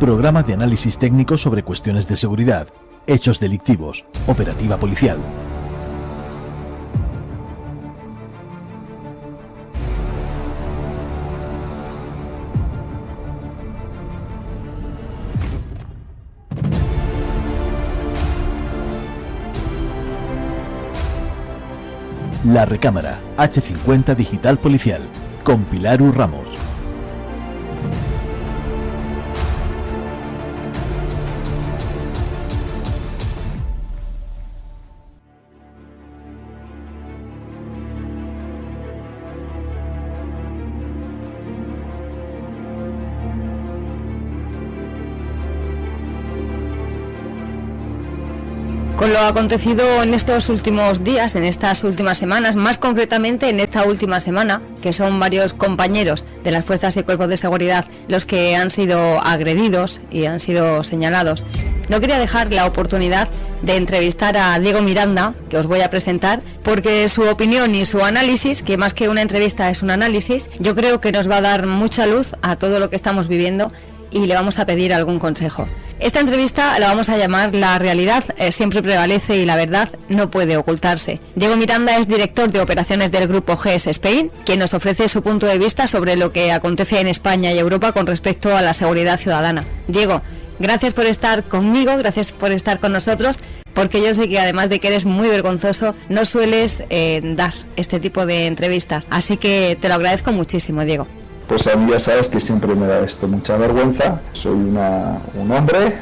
Programa de análisis técnico sobre cuestiones de seguridad, hechos delictivos, operativa policial. La Recámara, H50 Digital Policial, con Pilar U. Ramos. Con lo acontecido en estos últimos días, en estas últimas semanas, más concretamente en esta última semana, que son varios compañeros de las fuerzas y cuerpos de seguridad los que han sido agredidos y han sido señalados, no quería dejar la oportunidad de entrevistar a Diego Miranda, que os voy a presentar, porque su opinión y su análisis, que más que una entrevista es un análisis, yo creo que nos va a dar mucha luz a todo lo que estamos viviendo y le vamos a pedir algún consejo. Esta entrevista la vamos a llamar La realidad siempre prevalece y la verdad no puede ocultarse. Diego Miranda es director de operaciones del grupo GS Spain, quien nos ofrece su punto de vista sobre lo que acontece en España y Europa con respecto a la seguridad ciudadana. Diego, gracias por estar conmigo, gracias por estar con nosotros, porque yo sé que además de que eres muy vergonzoso, no sueles dar este tipo de entrevistas, así que te lo agradezco muchísimo, Diego. Pues a mí ya sabes que siempre me da esto mucha vergüenza. Soy un hombre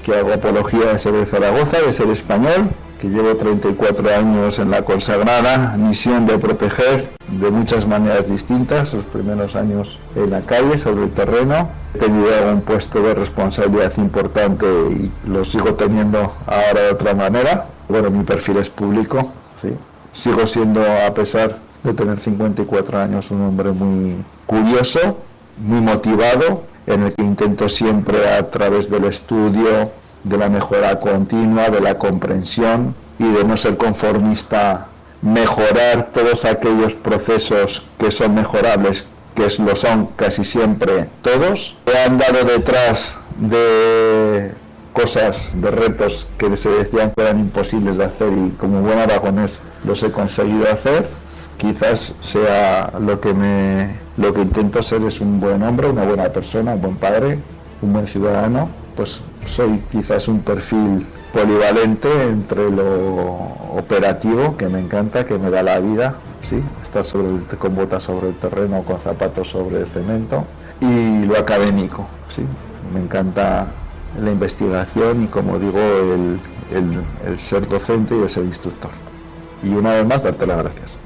que hago apología de ser de Zaragoza, de ser español, que llevo 34 años en la consagrada misión de proteger de muchas maneras distintas, los primeros años en la calle, sobre el terreno. He tenido un puesto de responsabilidad importante y lo sigo teniendo ahora de otra manera. Bueno, mi perfil es público, ¿sí? Sigo siendo, a pesar de tener 54 años, un hombre muy curioso, muy motivado, en el que intento siempre, a través del estudio, de la mejora continua, de la comprensión y de no ser conformista, mejorar todos aquellos procesos que son mejorables, que lo son casi siempre todos. He andado detrás de cosas, de retos que se decían que eran imposibles de hacer y como buen aragonés los he conseguido hacer. Quizás sea lo que intento ser es un buen hombre, una buena persona, un buen padre, un buen ciudadano. Pues soy quizás un perfil polivalente entre lo operativo, que me encanta, que me da la vida, sí, estar con botas sobre el terreno, con zapatos sobre el cemento, y lo académico, sí, me encanta la investigación y, como digo, el ser docente y el ser instructor. Y una vez más, darte las gracias.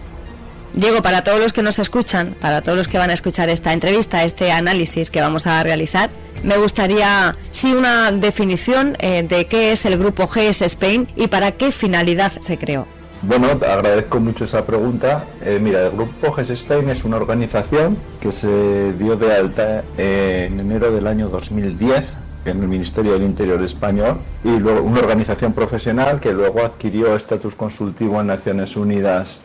Diego, para todos los que nos escuchan, para todos los que van a escuchar esta entrevista, este análisis que vamos a realizar, me gustaría, sí, una definición de qué es el grupo GS Spain y para qué finalidad se creó. Bueno, agradezco mucho esa pregunta. Mira, el grupo GS Spain es una organización que se dio de alta en enero del año 2010 en el Ministerio del Interior español, y luego una organización profesional que luego adquirió estatus consultivo en Naciones Unidas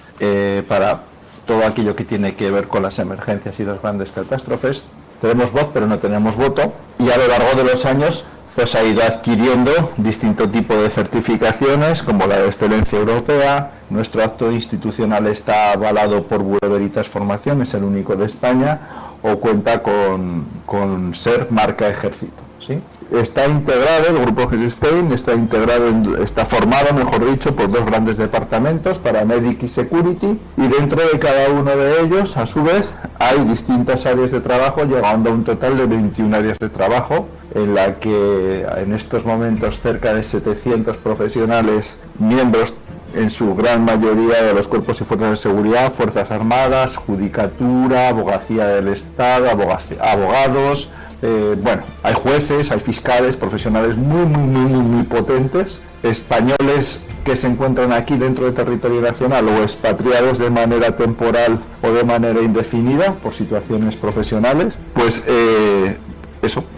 para todo aquello que tiene que ver con las emergencias y las grandes catástrofes. Tenemos voz, pero no tenemos voto, y a lo largo de los años pues ha ido adquiriendo distinto tipo de certificaciones, como la de excelencia europea. Nuestro acto institucional está avalado por Bureau Veritas Formación, es el único de España, o cuenta con ser marca ejército, ¿sí? Está integrado, el grupo GS Spain está formado, mejor dicho, por dos grandes departamentos, Paramedic y Security, y dentro de cada uno de ellos, a su vez, hay distintas áreas de trabajo, llegando a un total de 21 áreas de trabajo, en la que en estos momentos cerca de 700 profesionales, miembros en su gran mayoría de los cuerpos y fuerzas de seguridad, Fuerzas Armadas, Judicatura, Abogacía del Estado, abogados. Bueno, hay jueces, hay fiscales, profesionales muy potentes, españoles que se encuentran aquí dentro del territorio nacional o expatriados de manera temporal o de manera indefinida por situaciones profesionales. Pues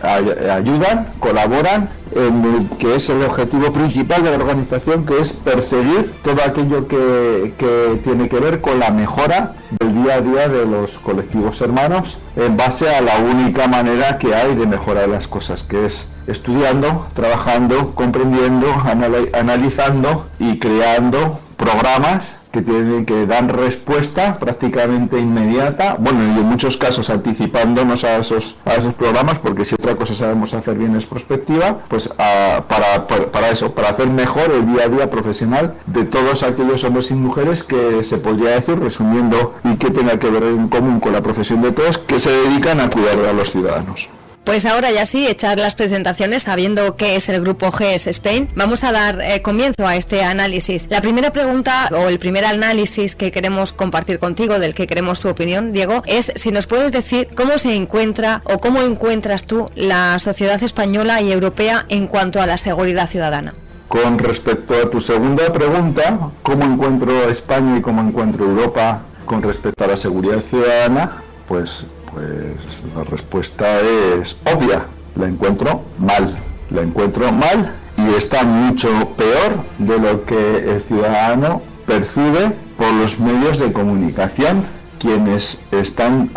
ayudan, colaboran en el que es el objetivo principal de la organización, que es perseguir todo aquello que tiene que ver con la mejora del día a día de los colectivos hermanos, en base a la única manera que hay de mejorar las cosas, que es estudiando, trabajando, comprendiendo, analizando y creando programas que dan respuesta prácticamente inmediata, bueno, y en muchos casos anticipándonos a esos programas, porque si otra cosa sabemos hacer bien es prospectiva, pues para hacer mejor el día a día profesional de todos aquellos hombres y mujeres que se podría decir, resumiendo, y que tenga que ver en común con la profesión de todos, que se dedican a cuidar a los ciudadanos. Pues ahora ya sí, echar las presentaciones, sabiendo qué es el grupo GES Spain, vamos a dar comienzo a este análisis. La primera pregunta o el primer análisis que queremos compartir contigo, del que queremos tu opinión, Diego, es si nos puedes decir cómo se encuentra o cómo encuentras tú la sociedad española y europea en cuanto a la seguridad ciudadana. Con respecto a tu segunda pregunta, ¿cómo encuentro España y cómo encuentro Europa con respecto a la seguridad ciudadana? Pues la respuesta es obvia, la encuentro mal y está mucho peor de lo que el ciudadano percibe por los medios de comunicación, quienes están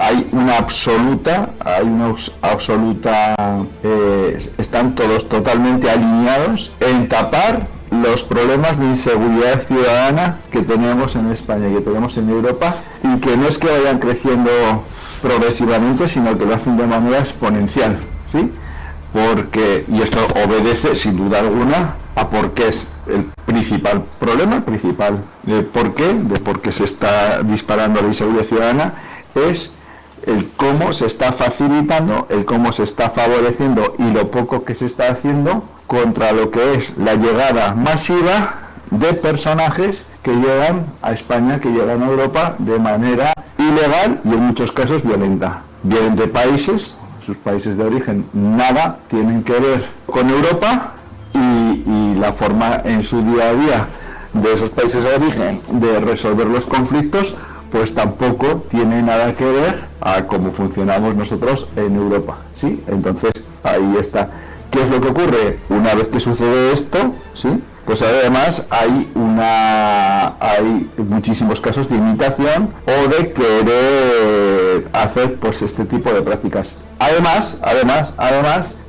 todos totalmente alineados en tapar los problemas de inseguridad ciudadana que tenemos en España y que tenemos en Europa, y que no es que vayan creciendo progresivamente, sino que lo hacen de manera exponencial, ¿sí? Y esto obedece sin duda alguna a por qué es el principal problema, el principal porqué de por qué se está disparando la inseguridad ciudadana, es el cómo se está facilitando, el cómo se está favoreciendo y lo poco que se está haciendo contra lo que es la llegada masiva de personajes que llegan a España, que llegan a Europa de manera ilegal y en muchos casos violenta. Vienen de países, sus países de origen nada tienen que ver con Europa, y la forma en su día a día de esos países de origen de resolver los conflictos pues tampoco tiene nada que ver a cómo funcionamos nosotros en Europa, ¿sí? Entonces ahí está. ¿Qué es lo que ocurre? Una vez que sucede esto, ¿sí? Pues además hay muchísimos casos de imitación o de querer hacer pues este tipo de prácticas. Además,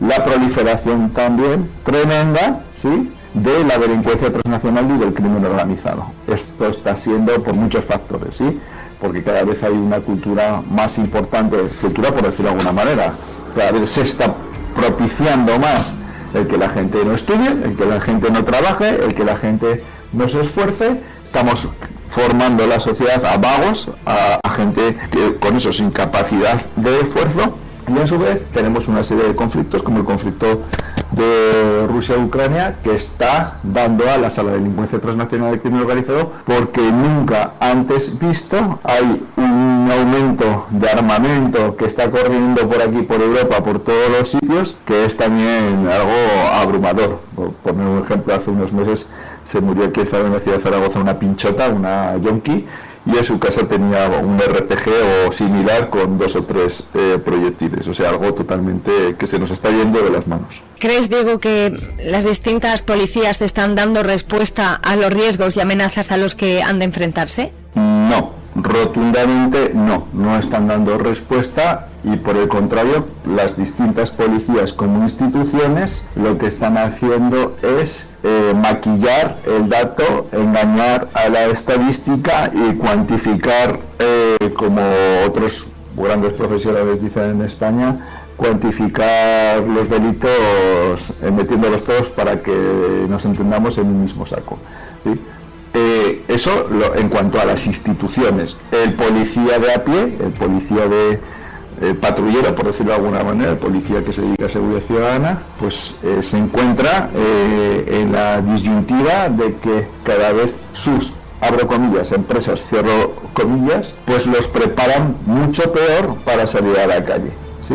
la proliferación también tremenda, ¿sí?, de la delincuencia transnacional y del crimen organizado. Esto está siendo por muchos factores, ¿sí?, porque cada vez hay una cultura más importante, cultura por decirlo de alguna manera, cada vez se está propiciando más el que la gente no estudie, el que la gente no trabaje, el que la gente no se esfuerce. Estamos formando la sociedad a vagos, a gente que con eso sin capacidad de esfuerzo, y a su vez tenemos una serie de conflictos como el conflicto de Rusia-Ucrania, que está dando alas a la delincuencia transnacional del crimen organizado, porque nunca antes visto hay un aumento de armamento que está corriendo por aquí, por Europa, por todos los sitios, que es también algo abrumador. Por poner un ejemplo, hace unos meses se murió aquí en la ciudad de Zaragoza una pinchota, una yonki, y en su casa tenía un RPG o similar con 2 o 3 proyectiles, o sea, algo totalmente que se nos está yendo de las manos. ¿Crees, Diego, que las distintas policías están dando respuesta a los riesgos y amenazas a los que han de enfrentarse? No, rotundamente no están dando respuesta, y por el contrario, las distintas policías como instituciones lo que están haciendo es maquillar el dato, engañar a la estadística y cuantificar, como otros grandes profesionales dicen en España, cuantificar los delitos metiéndolos todos para que nos entendamos en un mismo saco, ¿sí? Eso en cuanto a las instituciones. El policía de a pie, el policía de patrullero, por decirlo de alguna manera, el policía que se dedica a seguridad ciudadana, pues se encuentra en la disyuntiva de que cada vez sus, abro comillas, empresas, cierro comillas, pues los preparan mucho peor para salir a la calle, ¿sí?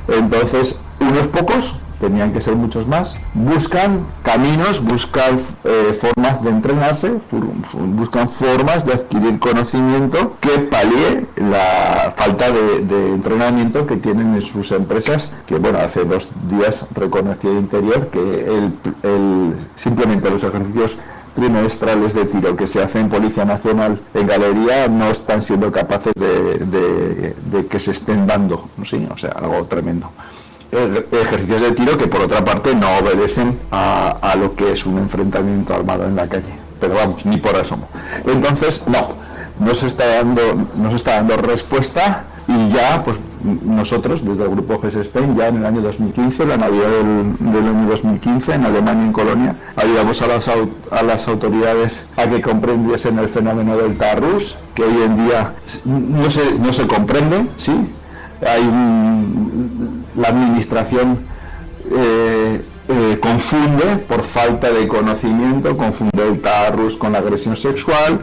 Entonces, unos pocos tenían que ser muchos más, buscan caminos, buscan formas de entrenarse, buscan formas de adquirir conocimiento que palíe la falta de entrenamiento que tienen en sus empresas, que bueno, hace 2 días reconocía el Interior que simplemente los ejercicios trimestrales de tiro que se hace en Policía Nacional en Galería no están siendo capaces de que se estén dando, ¿sí? O sea, algo tremendo. Ejercicios de tiro que por otra parte no obedecen a lo que es un enfrentamiento armado en la calle, pero vamos, ni por asomo. Entonces no se está dando respuesta, y ya pues nosotros desde el grupo GES Spain, ya en el año 2015, la Navidad del año 2015, en Alemania, en Colonia, ayudamos a las autoridades a que comprendiesen el fenómeno del Taarrus, que hoy en día no se comprende, ¿sí? La administración confunde por falta de conocimiento, confunde el Taarrus con la agresión sexual,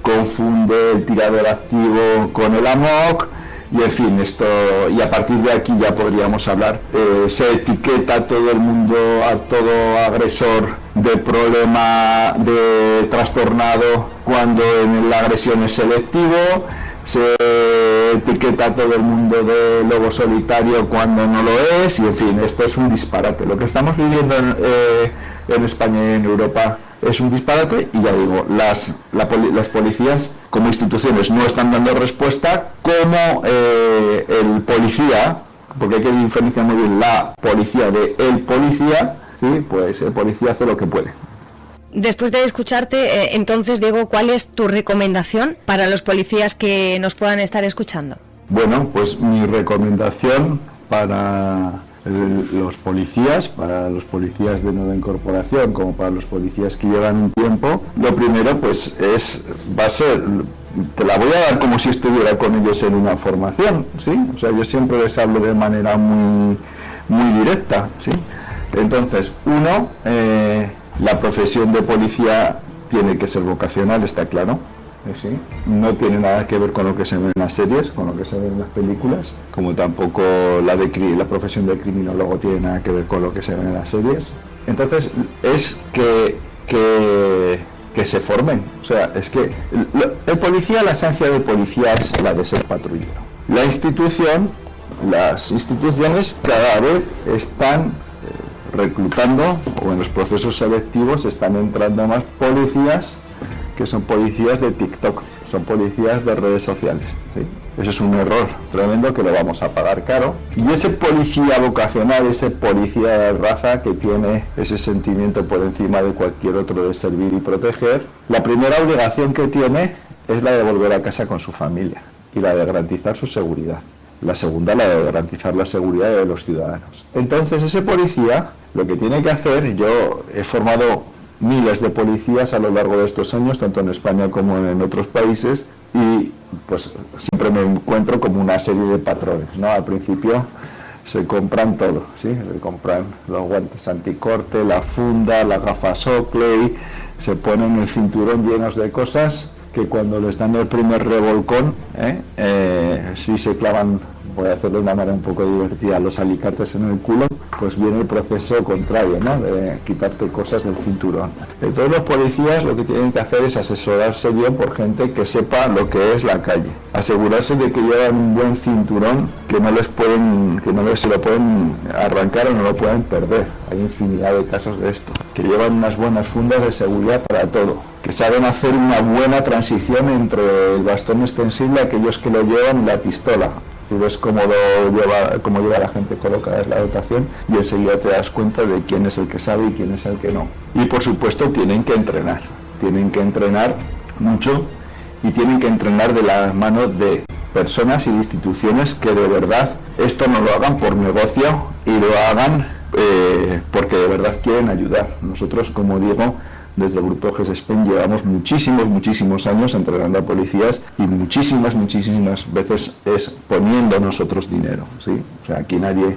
confunde el tirador activo con el AMOC, y en fin, y a partir de aquí ya podríamos hablar, se etiqueta a todo el mundo, a todo agresor de problema de trastornado cuando en la agresión es selectivo, se etiqueta a todo el mundo de lobo solitario cuando no lo es, y en fin, esto es un disparate. Lo que estamos viviendo en España y en Europa es un disparate, y ya digo, las policías como instituciones no están dando respuesta, como el policía, porque hay que diferenciar muy bien la policía de el policía, ¿sí? Pues el policía hace lo que puede. Después de escucharte, entonces, Diego, ¿cuál es tu recomendación para los policías que nos puedan estar escuchando? Bueno, pues mi recomendación para los policías de nueva incorporación, como para los policías que llevan un tiempo, lo primero pues va a ser, te la voy a dar como si estuviera con ellos en una formación, ¿sí? O sea, yo siempre les hablo de manera muy, muy directa, ¿sí? Entonces, la profesión de policía tiene que ser vocacional, está claro. ¿Sí? No tiene nada que ver con lo que se ve en las series, con lo que se ve en las películas, como tampoco la profesión de criminólogo tiene nada que ver con lo que se ve en las series. Entonces es que se formen, o sea, es que el policía, la esencia de policía es la de ser patrullero. Las instituciones cada vez están reclutando, o en los procesos selectivos están entrando más policías que son policías de TikTok, son policías de redes sociales, ¿sí? Eso es un error tremendo que lo vamos a pagar caro. Y ese policía vocacional, ese policía de raza que tiene ese sentimiento por encima de cualquier otro de servir y proteger, la primera obligación que tiene es la de volver a casa con su familia y la de garantizar su seguridad. La segunda, la de garantizar la seguridad de los ciudadanos. Entonces ese policía lo que tiene que hacer, yo he formado miles de policías a lo largo de estos años, tanto en España como en otros países, y pues siempre me encuentro como una serie de patrones, ¿no? Al principio se compran todo, ¿sí? Se compran los guantes anticorte, la funda, las gafas Oakley, se ponen el cinturón llenos de cosas que cuando les dan el primer revolcón, si se clavan, voy a hacerlo de una manera un poco divertida, los alicates en el culo, pues viene el proceso contrario, ¿no? De quitarte cosas del cinturón. Entonces los policías lo que tienen que hacer es asesorarse bien por gente que sepa lo que es la calle, asegurarse de que llevan un buen cinturón, que no se lo pueden arrancar o no lo pueden perder. Hay infinidad de casos de esto, que llevan unas buenas fundas de seguridad para todo, que saben hacer una buena transición entre el bastón extensible, aquellos que lo llevan, y la pistola. Tú ves cómo lleva la gente colocada en la dotación y enseguida te das cuenta de quién es el que sabe y quién es el que no. Y por supuesto tienen que entrenar mucho, y tienen que entrenar de la mano de personas y de instituciones que de verdad esto no lo hagan por negocio y lo hagan porque de verdad quieren ayudar. Nosotros, como digo, desde el grupo GES Spain llevamos muchísimos años entrenando a policías, y muchísimas veces es poniendo nosotros dinero, ¿sí? O sea, aquí nadie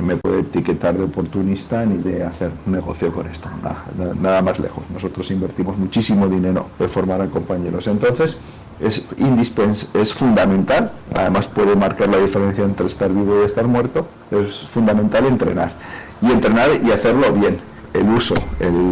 me puede etiquetar de oportunista ni de hacer negocio con esto, nada más lejos. Nosotros invertimos muchísimo dinero en formar a compañeros. Entonces es fundamental, además puede marcar la diferencia entre estar vivo y estar muerto, es fundamental entrenar. y entrenar y hacerlo bien. El uso,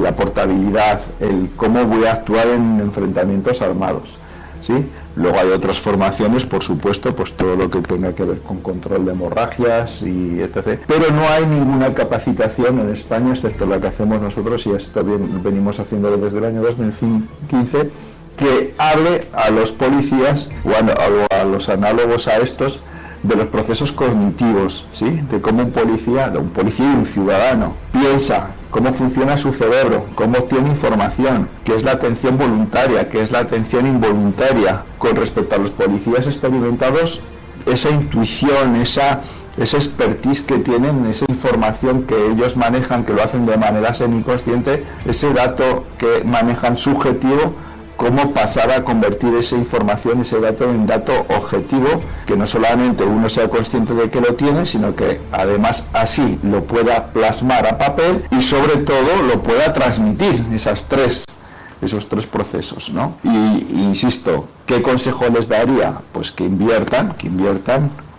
la portabilidad, el cómo voy a actuar en enfrentamientos armados, ¿sí? Luego hay otras formaciones, por supuesto, pues todo lo que tenga que ver con control de hemorragias y etc. Pero no hay ninguna capacitación en España, excepto la que hacemos nosotros, y esto venimos haciéndolo desde el año 2015, que hable a los policías o a los análogos a estos de los procesos cognitivos, ¿sí? De cómo un policía y un ciudadano piensa, cómo funciona su cerebro, cómo obtiene información, qué es la atención voluntaria, qué es la atención involuntaria. Con respecto a los policías experimentados, esa intuición, esa expertise que tienen, esa información que ellos manejan, que lo hacen de manera semiconsciente, ese dato que manejan subjetivo, cómo pasar a convertir esa información, ese dato en dato objetivo, que no solamente uno sea consciente de que lo tiene, sino que además así lo pueda plasmar a papel y sobre todo lo pueda transmitir, esos tres procesos, ¿no? Y insisto, ¿qué consejo les daría? Pues que inviertan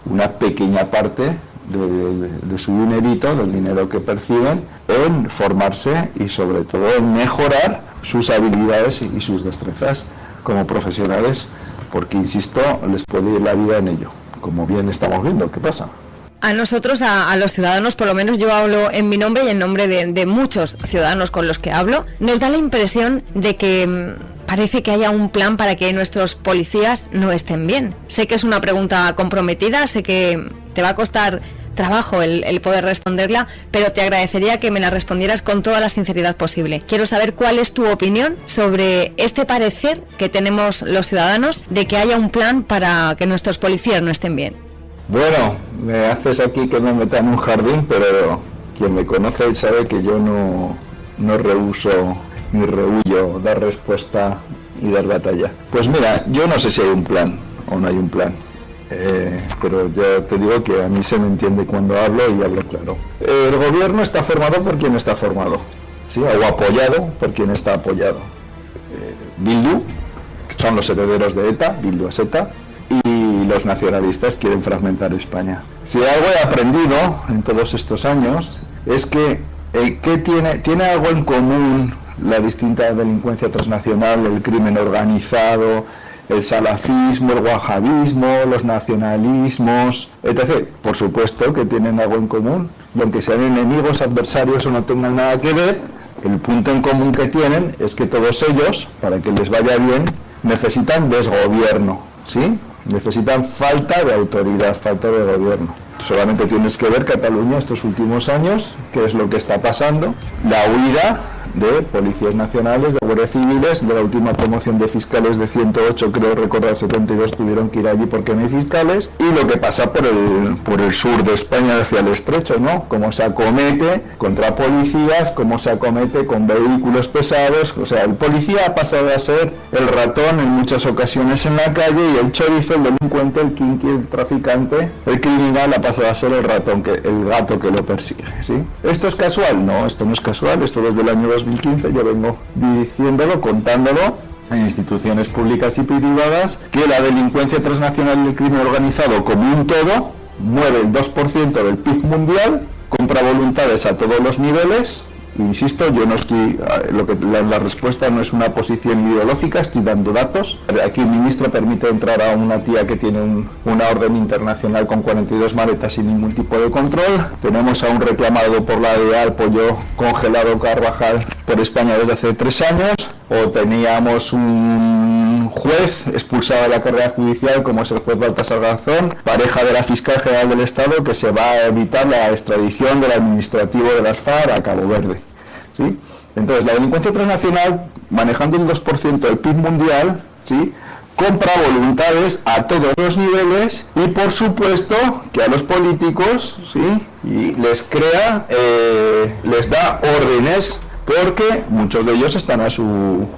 una pequeña parte de su dinerito, del dinero que perciben, en formarse y sobre todo en mejorar sus habilidades y sus destrezas como profesionales, porque insisto, les puede ir la vida en ello, como bien estamos viendo. ¿Qué pasa? A nosotros, a los ciudadanos, por lo menos yo hablo en mi nombre y en nombre de muchos ciudadanos con los que hablo, nos da la impresión de que parece que haya un plan para que nuestros policías no estén bien. Sé que es una pregunta comprometida, sé que te va a costar trabajo el poder responderla, pero te agradecería que me la respondieras con toda la sinceridad posible. Quiero saber cuál es tu opinión sobre este parecer que tenemos los ciudadanos de que haya un plan para que nuestros policías no estén bien. Bueno, me haces aquí que me meta en un jardín, pero quien me conoce sabe que yo no rehuso ni rehuyo dar respuesta y dar batalla. Pues mira, yo no sé si hay un plan o no hay un plan. Pero ya te digo que a mí se me entiende cuando hablo y hablo claro. El gobierno está formado por quien está formado, ¿sí? O apoyado por quien está apoyado. Bildu, que son los herederos de ETA, Bildu es ETA, y los nacionalistas quieren fragmentar España. Si algo he aprendido en todos estos años es que tiene algo en común la distinta delincuencia transnacional, el crimen organizado, el salafismo, el wahabismo, los nacionalismos, etc. Por supuesto que tienen algo en común, y aunque sean enemigos, adversarios o no tengan nada que ver, el punto en común que tienen es que todos ellos, para que les vaya bien, necesitan desgobierno, ¿sí? Necesitan falta de autoridad, falta de gobierno. Solamente tienes que ver Cataluña estos últimos años, qué es lo que está pasando, la huida de policías nacionales, de guardias civiles, de la última promoción de fiscales de 108, creo recordar 72 tuvieron que ir allí porque no hay fiscales, y lo que pasa por el sur de España hacia el estrecho, ¿no? Cómo se acomete contra policías, cómo se acomete con vehículos pesados, o sea, el policía ha pasado a ser el ratón en muchas ocasiones en la calle, y el chorizo, el delincuente, el kinky, el traficante, el criminal ha pasado a ser el ratón, el gato que lo persigue, ¿sí? ¿Esto es casual? No, esto no es casual, esto desde el año 2015 yo vengo diciéndolo, contándolo en instituciones públicas y privadas, que la delincuencia transnacional y el crimen organizado como un todo mueve el 2% del PIB mundial, compra voluntades a todos los niveles. Insisto, yo no estoy, la respuesta no es una posición ideológica, estoy dando datos. Aquí el ministro permite entrar a una tía que tiene una orden internacional con 42 maletas sin ningún tipo de control. Tenemos a un reclamado por la DEA, el pollo congelado Carvajal, por España desde hace 3 años. O teníamos un juez expulsado de la carrera judicial, como es el juez Baltasar Garzón, pareja de la fiscal general del Estado, que se va a evitar la extradición del administrativo de las FARC a Cabo Verde, ¿sí? Entonces, la delincuencia transnacional, manejando el 2% del PIB mundial, ¿sí?, compra voluntades a todos los niveles, y por supuesto que a los políticos, ¿sí?, y les da órdenes, porque muchos de ellos están a su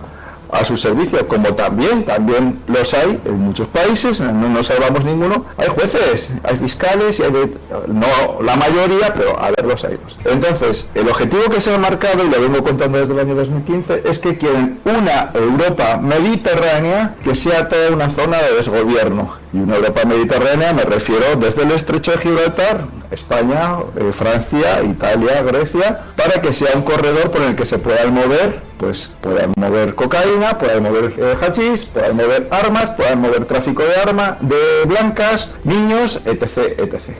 servicio, como también los hay en muchos países, no nos salvamos ninguno, hay jueces, hay fiscales, y no la mayoría, pero a ver, los hay. Entonces, el objetivo que se ha marcado, y lo vengo contando desde el año 2015, es que quieren una Europa mediterránea que sea toda una zona de desgobierno. Y una Europa mediterránea me refiero desde el estrecho de Gibraltar, España, Francia, Italia, Grecia, para que sea un corredor por el que se puedan mover, pues puedan mover cocaína, puedan mover hachís, puedan mover armas, puedan mover tráfico de armas, de blancas, niños, etc, etc.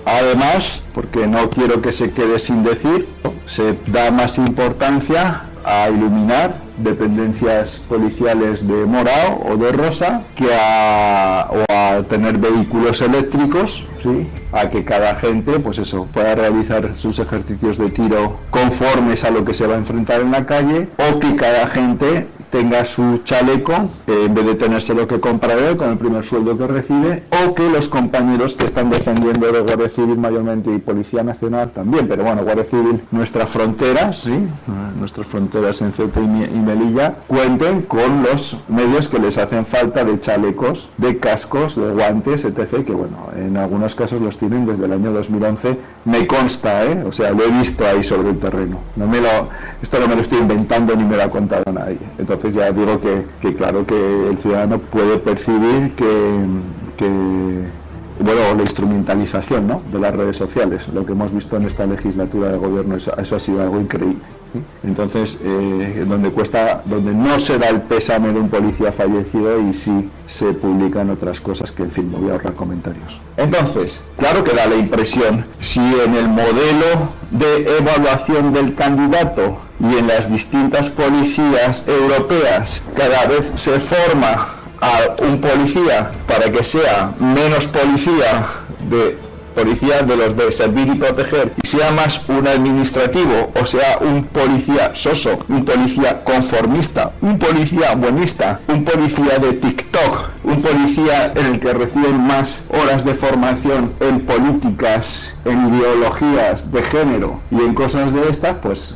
Además, porque no quiero que se quede sin decir, se da más importancia a iluminar dependencias policiales de morado o de rosa que a tener vehículos eléctricos, ¿sí? A que cada gente, pues eso, pueda realizar sus ejercicios de tiro conformes a lo que se va a enfrentar en la calle, o que cada gente tenga su chaleco, en vez de tenérselo que comprar él con el primer sueldo que recibe, o que los compañeros que están defendiendo de Guardia Civil mayormente y Policía Nacional también, pero bueno, Guardia Civil, nuestras fronteras, ¿sí? Nuestras fronteras en Ceuta y Melilla, cuenten con los medios que les hacen falta de chalecos, de cascos, de guantes, etc., que bueno, en algunos casos los tienen desde el año 2011, me consta, o sea, lo he visto ahí sobre el terreno, esto no me lo estoy inventando ni me lo ha contado nadie. Entonces ya digo que claro que el ciudadano puede percibir bueno, la instrumentalización, ¿no?, de las redes sociales, lo que hemos visto en esta legislatura de gobierno, eso ha sido algo increíble, ¿sí? Entonces, donde no se da el pésame de un policía fallecido y sí se publican otras cosas que, en fin, me voy a ahorrar comentarios. Entonces, claro que da la impresión, si en el modelo de evaluación del candidato y en las distintas policías europeas cada vez se forma a un policía para que sea menos policía de los de servir y proteger y sea más un administrativo, o sea, un policía soso, un policía conformista, un policía buenista, un policía de TikTok, un policía en el que reciben más horas de formación en políticas, en ideologías de género y en cosas de estas, pues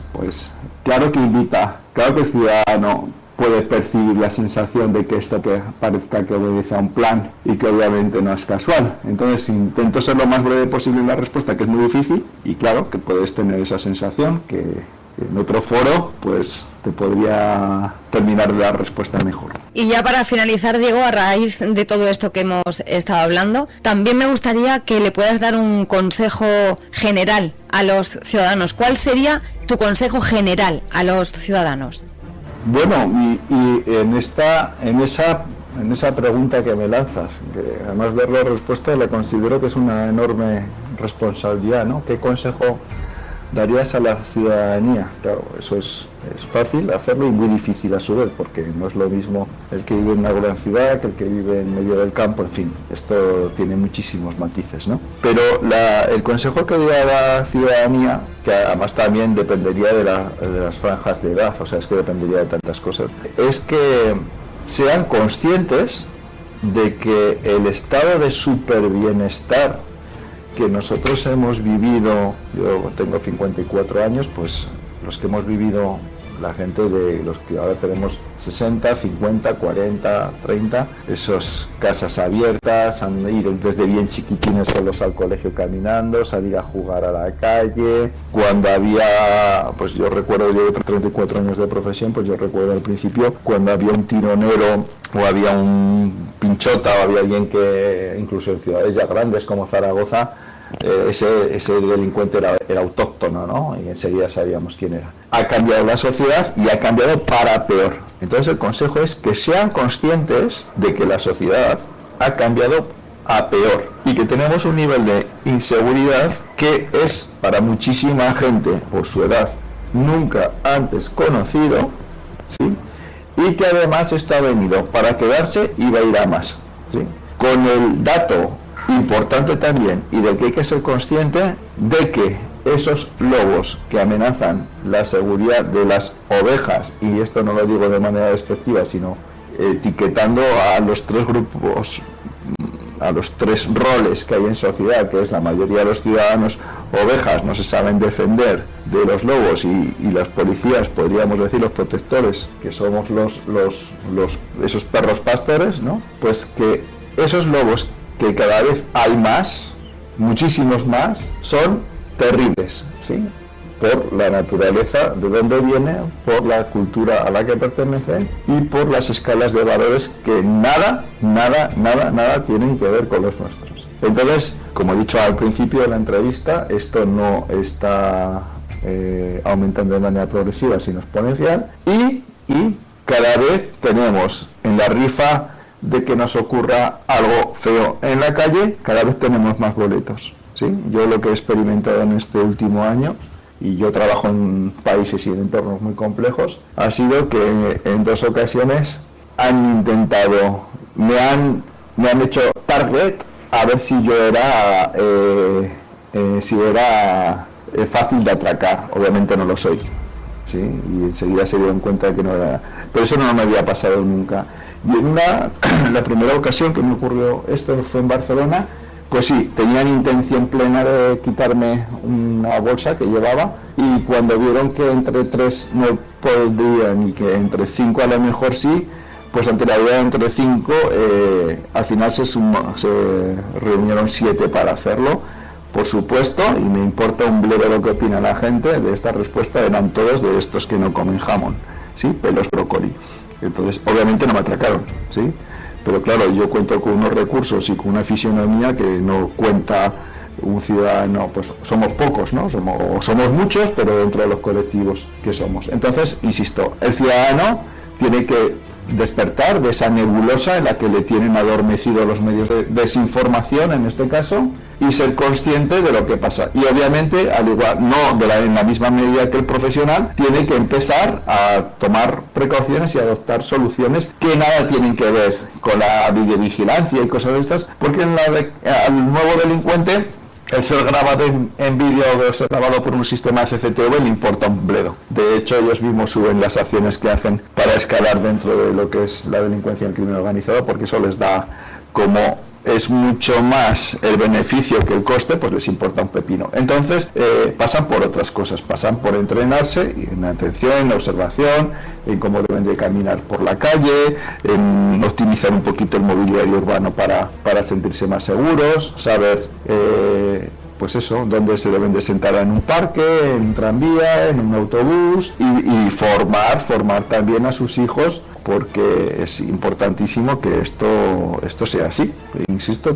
claro que invita, claro que el ciudadano puede percibir la sensación de que esto que parezca que obedece a un plan y que obviamente no es casual. Entonces intento ser lo más breve posible en la respuesta, que es muy difícil, y claro que puedes tener esa sensación que en otro foro pues te podría terminar de dar respuesta mejor. Y ya para finalizar, Diego, a raíz de todo esto que hemos estado hablando, también me gustaría que le puedas dar un consejo general a los ciudadanos. ¿Cuál sería tu consejo general a los ciudadanos? Bueno, y en esa pregunta que me lanzas, que además de darle respuesta, le considero que es una enorme responsabilidad, ¿no? ¿Qué consejo darías a la ciudadanía? Claro, eso es fácil hacerlo y muy difícil a su vez, porque no es lo mismo el que vive en una gran ciudad que el que vive en medio del campo, en fin, esto tiene muchísimos matices, ¿no? Pero el consejo que doy a la ciudadanía, que además también dependería de las franjas de edad, o sea, es que dependería de tantas cosas, es que sean conscientes de que el estado de superbienestar que nosotros hemos vivido, yo tengo 54 años, pues los que hemos vivido, la gente de los que ahora tenemos 60, 50, 40, 30, esas casas abiertas, ir desde bien chiquitines solos al colegio caminando, salir a jugar a la calle, cuando había, pues yo recuerdo, yo 34 años de profesión, pues yo recuerdo al principio cuando había un tironero o había un pinchota o había alguien que, incluso en ciudades ya grandes como Zaragoza, ese delincuente era autóctono, ¿no? Y enseguida sabíamos quién era. Ha cambiado la sociedad y ha cambiado para peor. Entonces el consejo es que sean conscientes de que la sociedad ha cambiado a peor y que tenemos un nivel de inseguridad que es para muchísima gente por su edad nunca antes conocido, ¿sí? Y que además esto ha venido para quedarse y va a ir a más, ¿sí? Con el dato importante también, y del que hay que ser consciente, de que esos lobos que amenazan la seguridad de las ovejas, y esto no lo digo de manera despectiva, sino etiquetando a los tres grupos, a los tres roles que hay en sociedad, que es la mayoría de los ciudadanos ovejas, no se saben defender de los lobos, y los policías, podríamos decir los protectores, que somos esos perros pastores, ¿no? Pues que esos lobos, que cada vez hay más, muchísimos más, son terribles, ¿sí? Por la naturaleza de donde viene, por la cultura a la que pertenece y por las escalas de valores que nada tienen que ver con los nuestros. Entonces, como he dicho al principio de la entrevista, esto no está aumentando de manera progresiva, sino exponencial, y cada vez tenemos en la rifa de que nos ocurra algo feo en la calle, cada vez tenemos más boletos, ¿sí? Yo lo que he experimentado en este último año, y yo trabajo en países y en entornos muy complejos, ha sido que en 2 ocasiones han intentado, me han hecho target a ver si yo era fácil de atracar. Obviamente no lo soy, ¿sí? Y enseguida se dieron cuenta de que no era, pero eso no me había pasado nunca. Y en la primera ocasión que me ocurrió esto fue en Barcelona. Pues sí, tenían intención plena de quitarme una bolsa que llevaba, y cuando vieron que entre 3 no podían y que entre 5 a lo mejor sí, pues ante la idea de entre 5, al final se reunieron 7 para hacerlo, por supuesto, y me importa un bledo lo que opina la gente de esta respuesta, eran todos de estos que no comen jamón, ¿sí? Pelos brócoli. Entonces, obviamente no me atracaron, ¿sí? Pero claro, yo cuento con unos recursos y con una fisionomía que no cuenta un ciudadano, pues somos pocos, ¿no? Somos muchos, pero dentro de los colectivos que somos. Entonces, insisto, el ciudadano tiene que despertar de esa nebulosa en la que le tienen adormecido los medios de desinformación, en este caso, y ser consciente de lo que pasa. Y obviamente, al igual, no en la misma medida que el profesional, tiene que empezar a tomar precauciones y adoptar soluciones que nada tienen que ver con la videovigilancia y cosas de estas, porque al nuevo delincuente, el ser grabado en vídeo o ser grabado por un sistema de CCTV le importa un bledo. De hecho, ellos mismos suben las acciones que hacen para escalar dentro de lo que es la delincuencia y el crimen organizado, porque eso les da, como es mucho más el beneficio que el coste, pues les importa un pepino. Entonces pasan por otras cosas, pasan por entrenarse en la atención, en la observación, en cómo deben de caminar por la calle, en optimizar un poquito el mobiliario urbano para sentirse más seguros, saber pues eso, dónde se deben de sentar en un parque, en un tranvía, en un autobús, y formar también a sus hijos, porque es importantísimo que esto sea así. Insisto,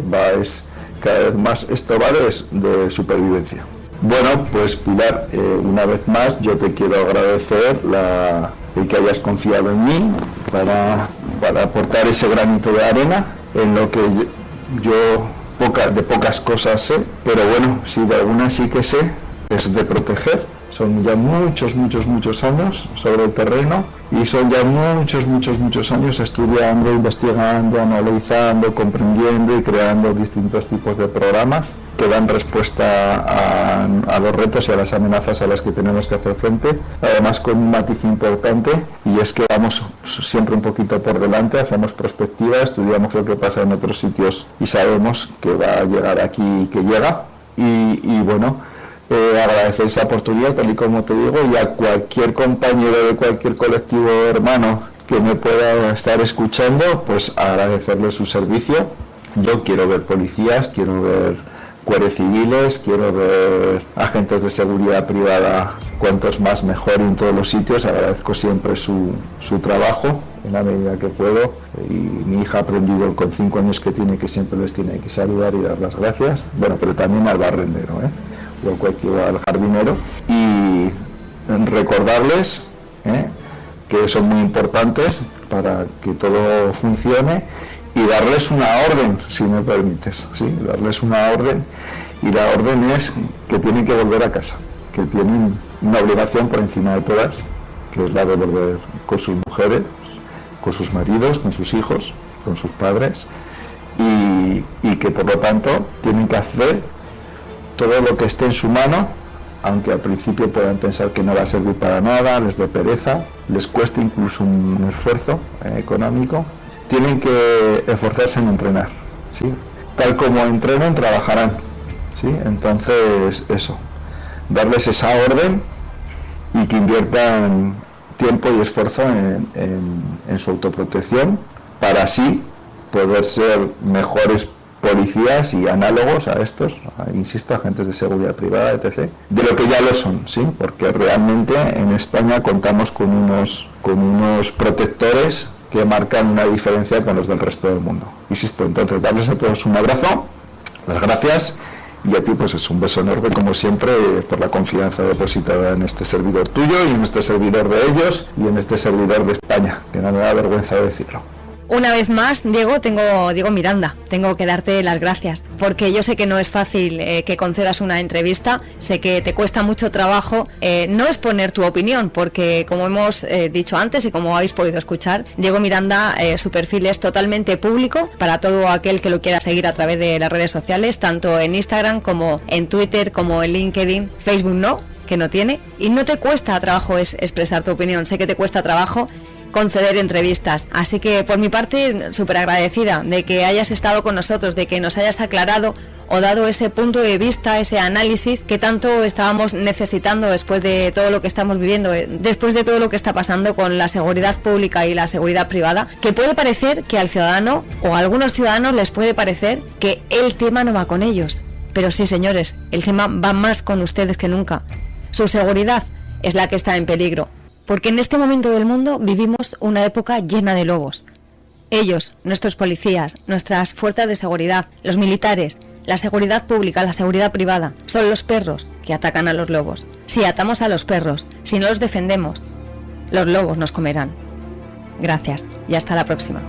cada vez más esto va de supervivencia. Bueno, pues Pilar, una vez más yo te quiero agradecer el que hayas confiado en mí para aportar ese granito de arena en lo que yo de pocas cosas sé, pero bueno, sí, de algunas sí que sé, es de proteger. Son ya muchos años sobre el terreno, y son ya muchos años estudiando, investigando, analizando, comprendiendo y creando distintos tipos de programas que dan respuesta a los retos y a las amenazas a las que tenemos que hacer frente, además con un matiz importante, y es que vamos siempre un poquito por delante, hacemos prospectiva, estudiamos lo que pasa en otros sitios y sabemos que va a llegar aquí y que llega, y bueno, agradecer esa oportunidad, tal y como te digo, y a cualquier compañero de cualquier colectivo hermano que me pueda estar escuchando, pues agradecerle su servicio. Yo quiero ver policías, quiero ver guardias civiles, quiero ver agentes de seguridad privada, cuantos más mejor, en todos los sitios. Agradezco siempre su trabajo en la medida que puedo, y mi hija ha aprendido con 5 años que siempre les tiene que saludar y dar las gracias, bueno, pero también al barrendero, o al jardinero, y recordarles que son muy importantes para que todo funcione, y darles una orden, si me permites, ¿sí? Darles una orden, y la orden es que tienen que volver a casa, que tienen una obligación por encima de todas, que es la de volver con sus mujeres, con sus maridos, con sus hijos, con sus padres, y que por lo tanto tienen que hacer todo lo que esté en su mano, aunque al principio puedan pensar que no va a servir para nada, les dé pereza, les cueste incluso un esfuerzo económico. Tienen que esforzarse en entrenar, ¿sí? Tal como entrenen, trabajarán, ¿sí? Entonces, eso, darles esa orden, y que inviertan tiempo y esfuerzo en su autoprotección, para así poder ser mejores policías y análogos a estos, insisto, agentes de seguridad privada, etc., de lo que ya lo son, ¿sí? Porque realmente en España contamos con unos protectores que marcan una diferencia con los del resto del mundo. Insisto, entonces, darles a todos un abrazo, las gracias. Y a ti, pues es un beso enorme, como siempre, por la confianza depositada en este servidor tuyo y en este servidor de ellos y en este servidor de España, que no me da vergüenza decirlo. Una vez más, Diego Miranda, tengo que darte las gracias, porque yo sé que no es fácil que concedas una entrevista, sé que te cuesta mucho trabajo no exponer tu opinión, porque como hemos dicho antes y como habéis podido escuchar, Diego Miranda, su perfil es totalmente público para todo aquel que lo quiera seguir a través de las redes sociales, tanto en Instagram como en Twitter, como en LinkedIn, Facebook no, que no tiene, y no te cuesta trabajo expresar tu opinión, sé que te cuesta trabajo conceder entrevistas, así que por mi parte súper agradecida de que hayas estado con nosotros, de que nos hayas aclarado o dado ese punto de vista, ese análisis que tanto estábamos necesitando después de todo lo que estamos viviendo, después de todo lo que está pasando con la seguridad pública y la seguridad privada, que puede parecer que al ciudadano o a algunos ciudadanos les puede parecer que el tema no va con ellos, pero sí, señores, el tema va más con ustedes que nunca. Su seguridad es la que está en peligro, porque en este momento del mundo vivimos una época llena de lobos. Ellos, nuestros policías, nuestras fuerzas de seguridad, los militares, la seguridad pública, la seguridad privada, son los perros que atacan a los lobos. Si atamos a los perros, si no los defendemos, los lobos nos comerán. Gracias y hasta la próxima.